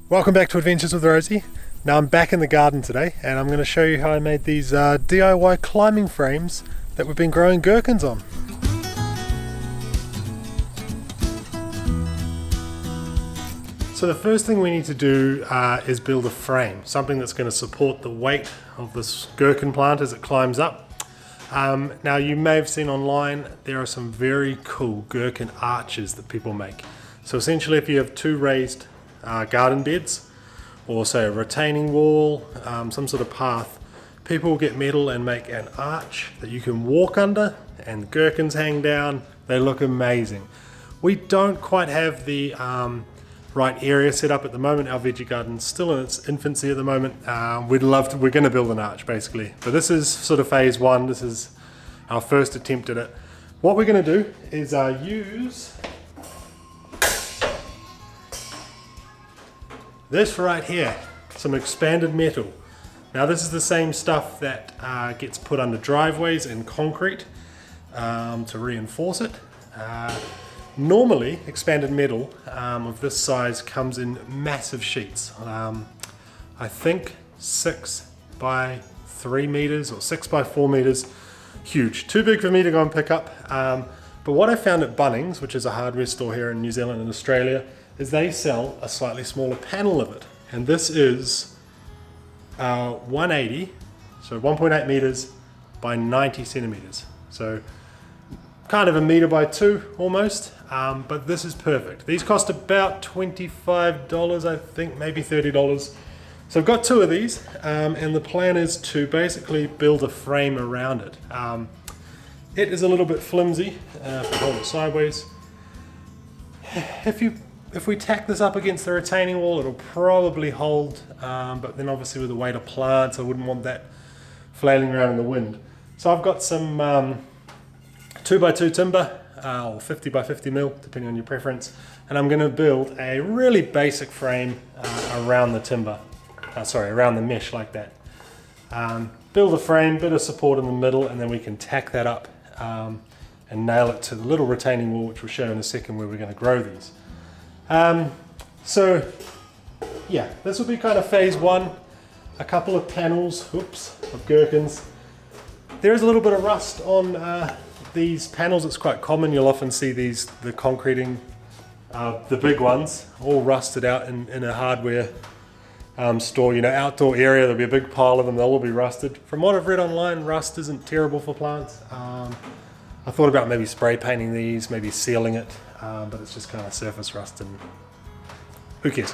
Welcome back to Adventures with Rosie. Now I'm back in the garden today and I'm going to show you how I made these DIY climbing frames that we've been growing gherkins on. So the first thing we need to do is build a frame, something that's going to support the weight of this gherkin plant as it climbs up. Now you may have seen online there are some very cool gherkin arches that people make. So essentially if you have two raised garden beds, or say a retaining wall, some sort of path, people will get metal and make an arch that you can walk under and gherkins hang down. They look amazing. We don't quite have the right area set up at the moment. Our veggie garden's still in its infancy at the moment. We're going to build an arch basically, but this is sort of phase one. This is our first attempt at it. What we're going to do is use this right here, some expanded metal. Now this is the same stuff that gets put under driveways and concrete to reinforce it. Normally expanded metal of this size comes in massive sheets. I think 6 by 3 meters or 6 by 4 meters, huge. Too big for me to go and pick up. But what I found at Bunnings, which is a hardware store here in New Zealand and Australia, is they sell a slightly smaller panel of it, and this is 180, so 1.8 meters by 90 centimeters, so kind of a meter by 2 almost, but this is perfect. These cost about $25, I think, maybe $30. So I've got 2 of these, and the plan is to basically build a frame around it. It is a little bit flimsy, if I hold it sideways. If we tack this up against the retaining wall, it'll probably hold, but then obviously with the weight of plants, I wouldn't want that flailing around in the wind. So I've got some 2x2 timber, or 50 by 50 mil, depending on your preference, and I'm going to build a really basic frame around the timber, around the mesh like that. Build a frame, bit of support in the middle, and then we can tack that up and nail it to the little retaining wall, which we'll show in a second where we're going to grow these. So yeah, this will be kind of phase one. A couple of panels, of gherkins. There is a little bit of rust on these panels. It's quite common. You'll often see the concreting, the big ones, all rusted out in a hardware store, outdoor area. There'll be a big pile of them. They'll all be rusted. From what I've read online, rust isn't terrible for plants. I thought about maybe spray painting these, maybe sealing it. But it's just kind of surface rust and who cares.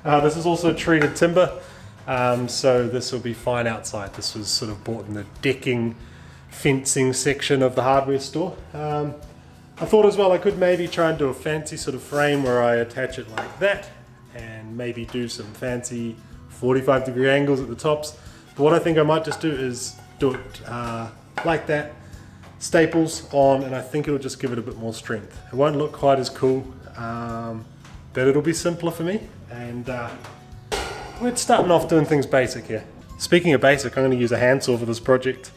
This is also treated timber, so this will be fine outside. This was sort of bought in the decking fencing section of the hardware store. I thought as well I could maybe try and do a fancy sort of frame where I attach it like that and maybe do some fancy 45-degree angles at the tops. But what I think I might just do is do it like that, staples on, and I think it'll just give it a bit more strength. It won't look quite as cool, but it'll be simpler for me, and we're starting off doing things basic here. Speaking of basic, I'm going to use a handsaw for this project.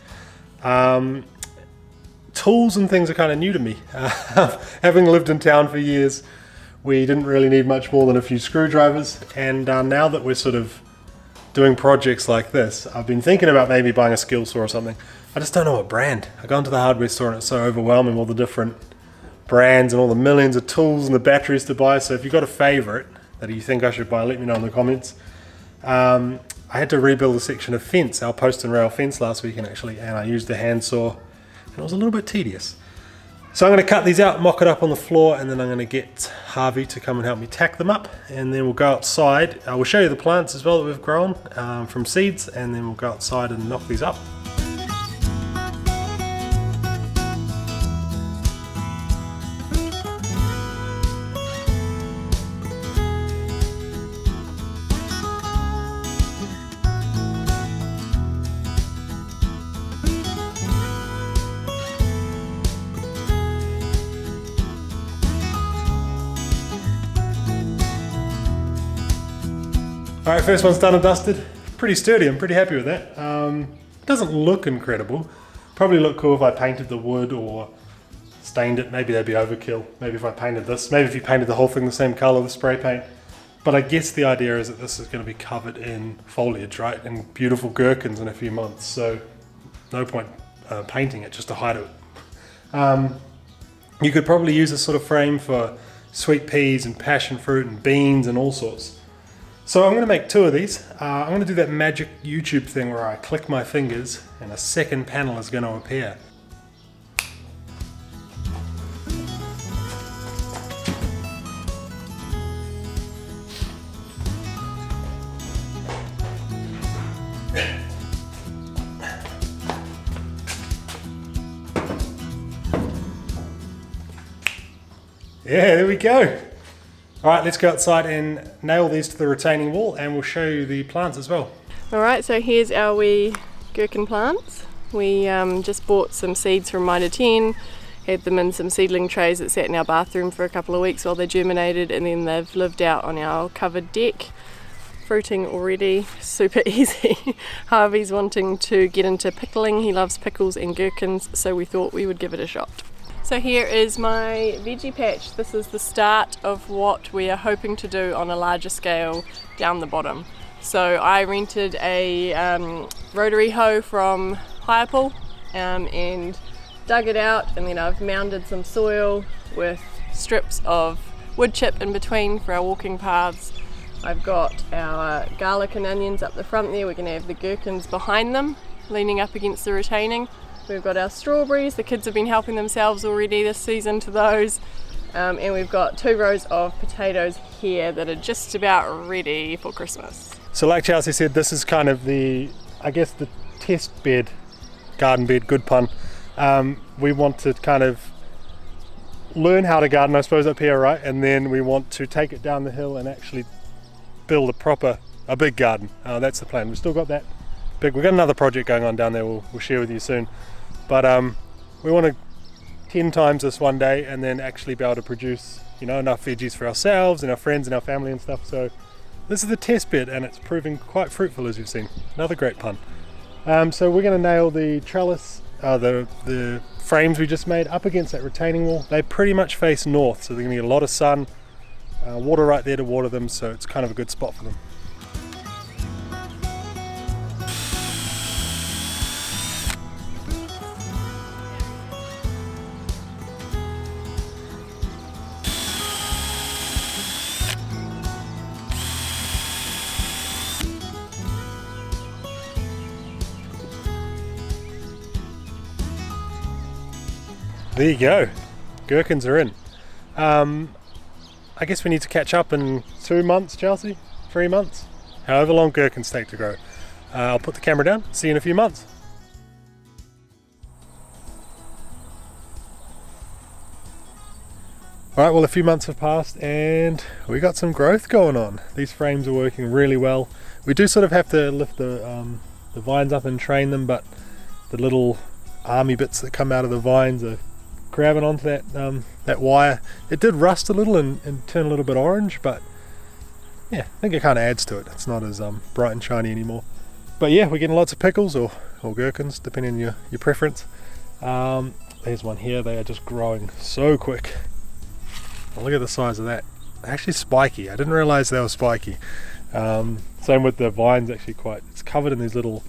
Tools and things are kind of new to me. Having lived in town for years, we didn't really need much more than a few screwdrivers, and now that we're sort of doing projects like this, I've been thinking about maybe buying a skill saw or something. I just don't know what brand. I go into the hardware store and it's so overwhelming, all the different brands and all the millions of tools and the batteries to buy. So if you've got a favorite that you think I should buy, let me know in the comments. I had to rebuild a section of fence, our post and rail fence last weekend actually, and I used the handsaw and it was a little bit tedious. So I'm going to cut these out, mock it up on the floor, and then I'm going to get Harvey to come and help me tack them up, and then we'll go outside. I will show you the plants as well that we've grown from seeds, and then we'll go outside and knock these up. Alright, first one's done and dusted. Pretty sturdy, I'm pretty happy with that. Doesn't look incredible. Probably look cool if I painted the wood or stained it. Maybe that'd be overkill. Maybe if I painted this. Maybe if you painted the whole thing the same color with spray paint. But I guess the idea is that this is going to be covered in foliage, right? And beautiful gherkins in a few months. So no point painting it just to hide it. You could probably use this sort of frame for sweet peas and passion fruit and beans and all sorts. So I'm going to make 2 of these. I'm going to do that magic YouTube thing where I click my fingers and a second panel is going to appear. Yeah, there we go. All right, let's go outside and nail these to the retaining wall and we'll show you the plants as well. All right, so here's our wee gherkin plants. We just bought some seeds from Mitre 10, had them in some seedling trays that sat in our bathroom for a couple of weeks while they germinated, and then they've lived out on our covered deck, fruiting already, super easy. Harvey's wanting to get into pickling. He loves pickles and gherkins, so we thought we would give it a shot. So here is my veggie patch. This is the start of what we are hoping to do on a larger scale down the bottom. So I rented a rotary hoe from Hirepool and dug it out, and then I've mounded some soil with strips of wood chip in between for our walking paths. I've got our garlic and onions up the front there. We're going to have the gherkins behind them, leaning up against the retaining. We've got our strawberries. The kids have been helping themselves already this season to those. And we've got 2 rows of potatoes here that are just about ready for Christmas. So like Chelsea said, this is kind of the, I guess, the test bed, garden bed, good pun. We want to kind of learn how to garden, I suppose, up here, right? And then we want to take it down the hill and actually build a big garden. That's the plan. We've still got that big, we've got another project going on down there we'll share with you soon. But we want to 10 times this one day and then actually be able to produce, you know, enough veggies for ourselves and our friends and our family and stuff. So this is the test bed and it's proving quite fruitful, as you've seen. Another great pun. So we're going to nail the trellis, the frames we just made up against that retaining wall. They pretty much face north, so they're going to get a lot of sun, water right there to water them, so it's kind of a good spot for them. There you go, gherkins are in. I guess we need to catch up in 2 months, Chelsea, 3 months, however long gherkins take to grow. I'll put the camera down, see you in a few months. Alright, well, a few months have passed and we got some growth going on. These frames are working really well. We do sort of have to lift the vines up and train them, but the little army bits that come out of the vines are grabbing onto that wire. It did rust a little and turn a little bit orange, but yeah, I think it kind of adds to it. It's not as bright and shiny anymore. But yeah, we're getting lots of pickles or gherkins, depending on your preference. There's one here. They are just growing so quick. Oh, look at the size of that. They're actually spiky. I didn't realize they were spiky. Same with the vines, actually it's covered in these little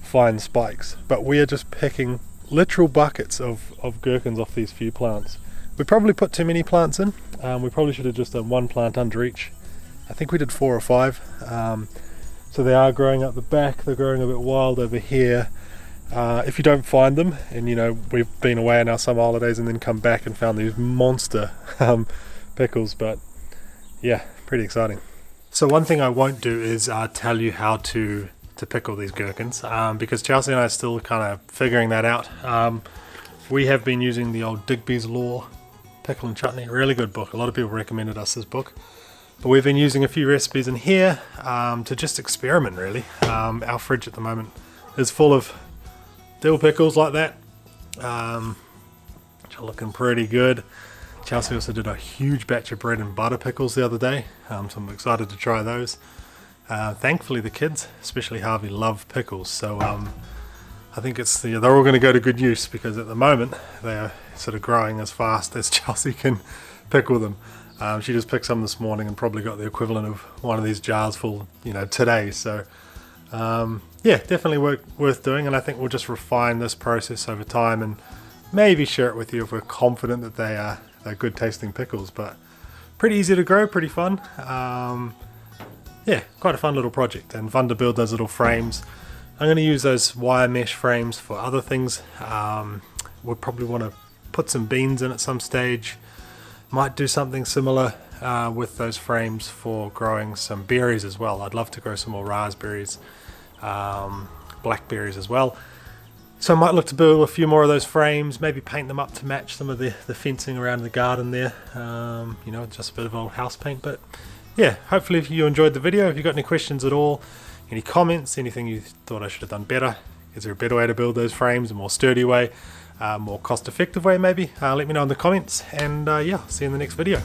fine spikes. But we are just picking literal buckets of gherkins off these few plants. We probably put too many plants in. We probably should have just done 1 plant under each. I think we did 4 or 5. So they are growing up the back. They're growing a bit wild over here. If you don't find them, and you know, we've been away on our summer holidays and then come back and found these monster pickles, but yeah, pretty exciting. So one thing I won't do is tell you how to pickle these gherkins, because Chelsea and I are still kind of figuring that out. We have been using the old Digby's Law Pickle and Chutney, really good book. A lot of people recommended us this book, but we've been using a few recipes in here to just experiment, really. Our fridge at the moment is full of dill pickles like that, which are looking pretty good. Chelsea also did a huge batch of bread and butter pickles the other day, so I'm excited to try those. Thankfully the kids, especially Harvey, love pickles, so I think they're all going to go to good use, because at the moment they are sort of growing as fast as Chelsea can pickle them. She just picked some this morning and probably got the equivalent of one of these jars full, you know, today. So yeah, definitely worth doing, and I think we'll just refine this process over time and maybe share it with you if we're confident that they're good tasting pickles. But pretty easy to grow, pretty fun. Yeah, quite a fun little project, and fun to build those little frames. I'm going to use those wire mesh frames for other things. We'll probably want to put some beans in at some stage. Might do something similar with those frames for growing some berries as well. I'd love to grow some more raspberries, blackberries as well. So I might look to build a few more of those frames, maybe paint them up to match some of the fencing around the garden there. You know, just a bit of old house paint. But yeah, hopefully if you enjoyed the video, if you've got any questions at all, any comments, anything you thought I should have done better, is there a better way to build those frames, a more sturdy way, more cost effective way maybe, let me know in the comments, and yeah, see you in the next video.